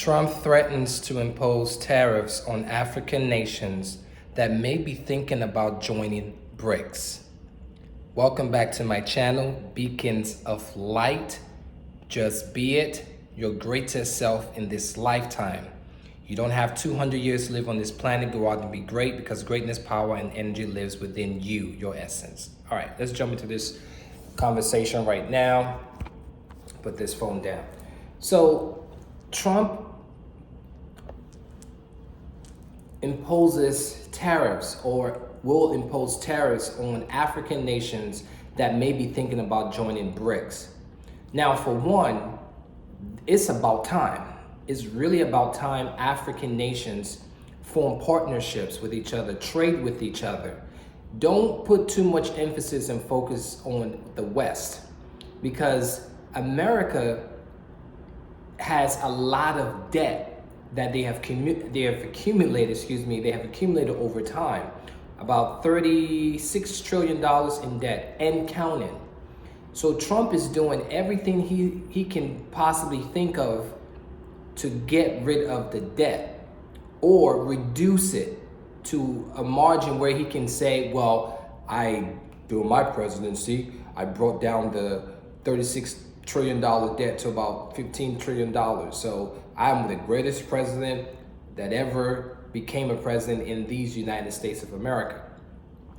Trump threatens to impose tariffs on African nations that may be thinking about joining BRICS. Welcome back to my channel, Beacons of Light. Just be it, your greatest self in this lifetime. You don't have 200 years to live on this planet. Go out and be great, because greatness, power, and energy lives within you, your essence. All right, let's jump into this conversation right now. Put this phone down. So Trump imposes tariffs, or will impose tariffs on African nations that may be thinking about joining BRICS. Now, for one, it's about time. It's really about time African nations form partnerships with each other, trade with each other. Don't put too much emphasis and focus on the West, because America has a lot of debt that they have accumulated over time. About $36 trillion in debt and counting. So Trump is doing everything he can possibly think of to get rid of the debt or reduce it to a margin where he can say, well, during my presidency, I brought down the $36 trillion debt to about $15 trillion. So I'm the greatest president that ever became a president in these United States of America.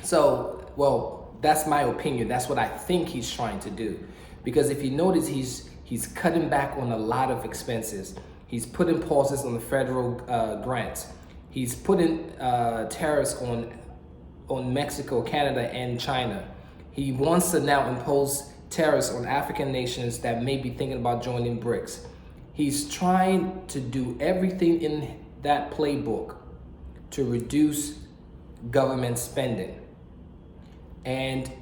So, well, that's my opinion. That's what I think he's trying to do. Because if you notice, he's cutting back on a lot of expenses. He's putting pauses on the federal grants. He's putting tariffs on Mexico, Canada, and China. He wants to now impose tariffs on African nations that may be thinking about joining BRICS. He's trying to do everything in that playbook to reduce government spending. And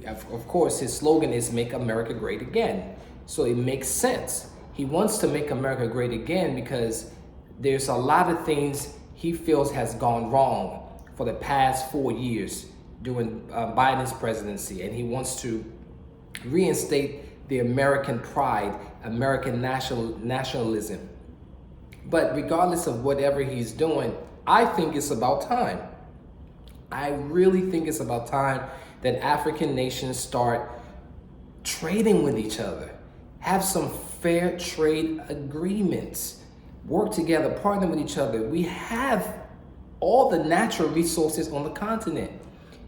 of course, his slogan is "Make America Great Again." So it makes sense. He wants to make America great again because there's a lot of things he feels has gone wrong for the past 4 years during Biden's presidency. And he wants to reinstate the American pride, American nationalism. But regardless of whatever he's doing, I think it's about time. I really think it's about time that African nations start trading with each other, have some fair trade agreements, work together, partner with each other. We have all the natural resources on the continent.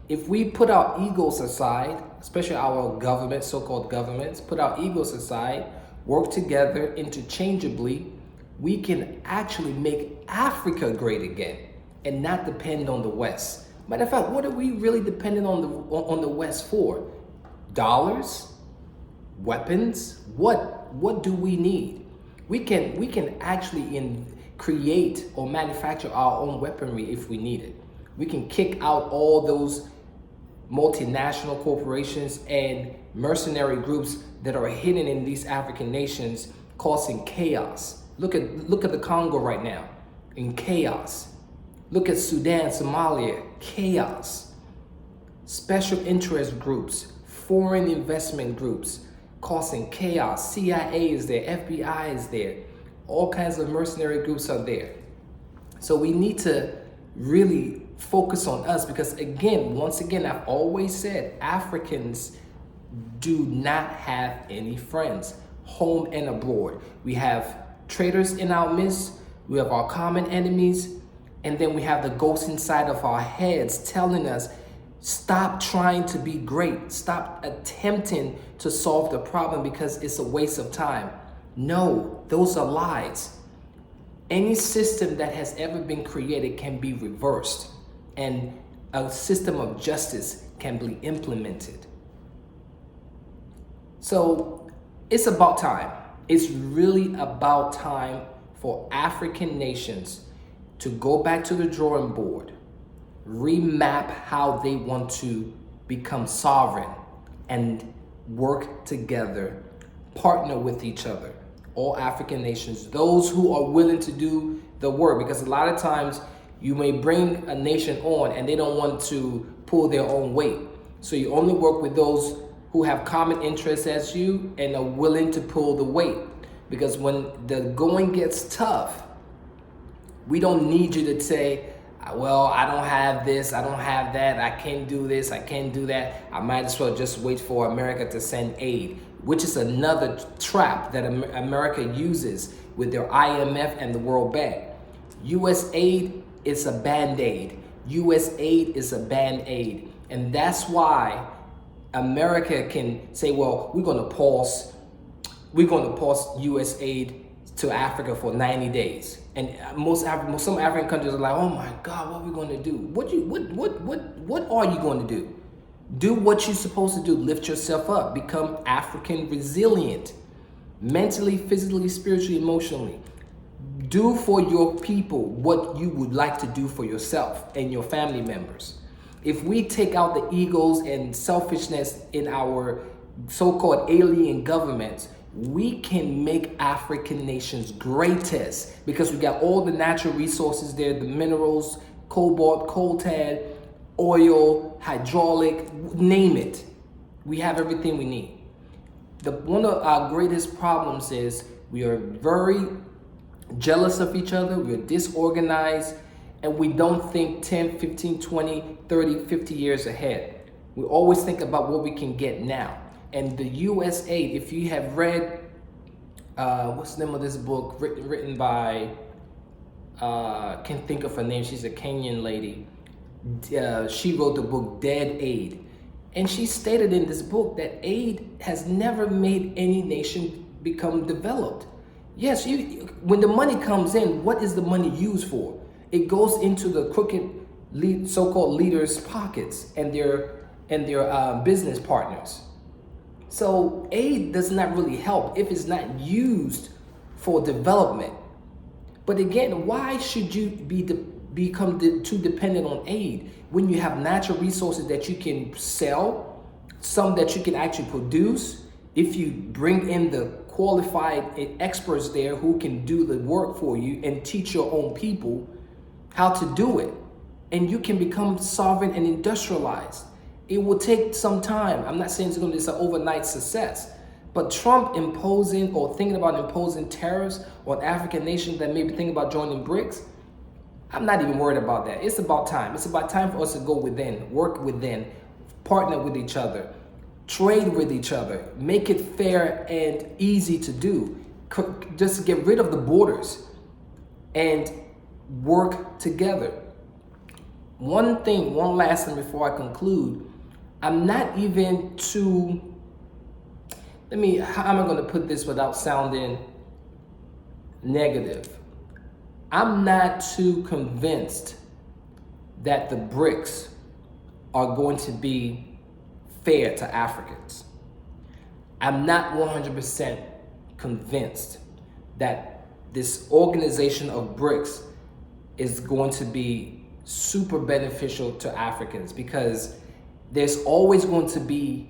If we put our egos aside, especially our government, so-called governments, put our egos aside, work together interchangeably, we can actually make Africa great again and not depend on the West. Matter of fact, what are we really dependent on the West for? Dollars? Weapons? What do we need? We can actually create or manufacture our own weaponry if we need it. We can kick out all those multinational corporations and mercenary groups that are hidden in these African nations, causing chaos. Look at the Congo right now, in chaos. Look at Sudan, Somalia, chaos. Special interest groups, foreign investment groups, causing chaos. CIA is there, FBI is there, all kinds of mercenary groups are there. So we need to really focus on us, because once again, I've always said, Africans do not have any friends, home and abroad. We have traitors in our midst, we have our common enemies, and then we have the ghosts inside of our heads telling us, stop trying to be great, stop attempting to solve the problem because it's a waste of time. No, those are lies. Any system that has ever been created can be reversed, and a system of justice can be implemented. So it's about time. It's really about time for African nations to go back to the drawing board, remap how they want to become sovereign, and work together, partner with each other. All African nations, those who are willing to do the work, because a lot of times you may bring a nation on and they don't want to pull their own weight. So you only work with those who have common interests as you and are willing to pull the weight. Because when the going gets tough, we don't need you to say, well, I don't have this, I don't have that, I can't do this, I can't do that. I might as well just wait for America to send aid, which is another trap that America uses with their IMF and the World Bank. US aid is a Band-Aid. US aid is a Band-Aid. And that's why America can say, well, we're gonna pause US aid to Africa for 90 days. And some African countries are like, oh my God, what are we gonna do? What are you going to do? Do what you're supposed to do. Lift yourself up. Become African resilient. Mentally, physically, spiritually, emotionally. Do for your people what you would like to do for yourself and your family members. If we take out the egos and selfishness in our so-called alien governments, we can make African nations greatest, because we got all the natural resources there, the minerals, cobalt, coltan, oil, hydraulic, name it. We have everything we need. One of our greatest problems is we are very jealous of each other, we're disorganized, and we don't think 10, 15, 20, 30, 50 years ahead. We always think about what we can get now. And the US aid, if you have read, what's the name of this book, written by, can't think of her name, she's a Kenyan lady. She wrote the book Dead Aid. And she stated in this book that aid has never made any nation become developed. Yes, when the money comes in, what is the money used for? It goes into the crooked so-called leaders' pockets and their business partners. So aid does not really help if it's not used for development. But again, why should you become too dependent on aid when you have natural resources that you can sell, some that you can actually produce? If you bring in the qualified experts there who can do the work for you and teach your own people how to do it, and you can become sovereign and industrialized. It will take some time. I'm not saying it's going to be an overnight success, but Trump imposing or thinking about imposing tariffs on African nations that may be thinking about joining BRICS, I'm not even worried about that. It's about time. It's about time for us to go within, work within, partner with each other, trade with each other, make it fair and easy to do. Just get rid of the borders and work together. One last thing before I conclude. I'm not even too, how am I going to put this without sounding negative? I'm not too convinced that the BRICS are going to be fair to Africans. I'm not 100% convinced that this organization of BRICS is going to be super beneficial to Africans, because there's always going to be,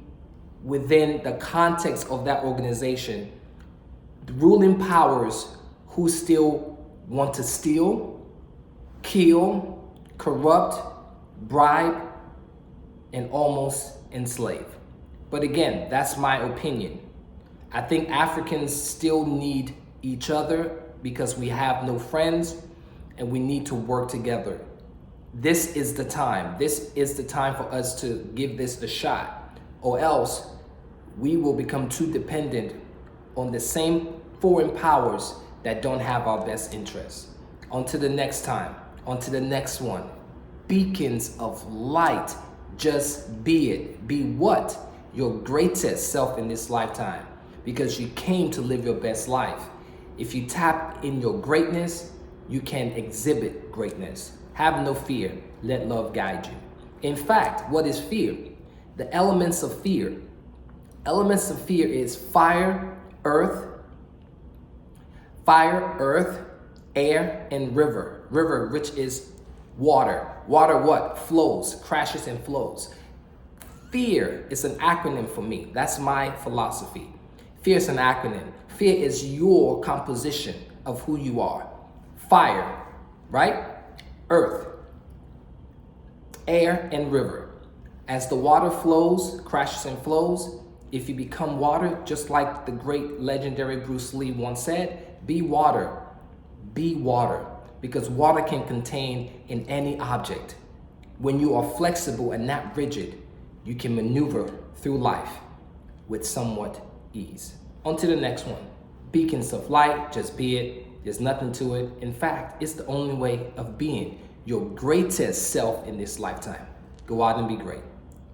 within the context of that organization, the ruling powers who still want to steal, kill, corrupt, bribe, and almost enslave. But again, that's my opinion. I think Africans still need each other because we have no friends and we need to work together. This is the time. This is the time for us to give this a shot, or else we will become too dependent on the same foreign powers that don't have our best interests. On to the next time, on to the next one. Beacons of light, just be it. Be what? Your greatest self in this lifetime, because you came to live your best life. If you tap in your greatness, you can exhibit greatness. Have no fear. Let love guide you. In fact, what is fear? The elements of fear. Elements of fear is fire, earth, air, and river. River, which is water. Water what? Flows, crashes and flows. Fear is an acronym for me. That's my philosophy. Fear is an acronym. Fear is your composition of who you are. Fire, right? Earth, air, and river. As the water flows, crashes and flows, If you become water, just like the great legendary Bruce Lee once said, be water. Be water. Because water can contain in any object. When you are flexible and not rigid, you can maneuver through life with somewhat ease. On to the next one. Beacons of light, just be it. There's nothing to it. In fact, it's the only way of being your greatest self in this lifetime. Go out and be great.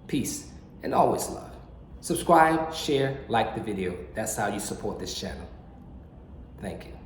Peace and always love. Subscribe, share, like the video. That's how you support this channel. Thank you.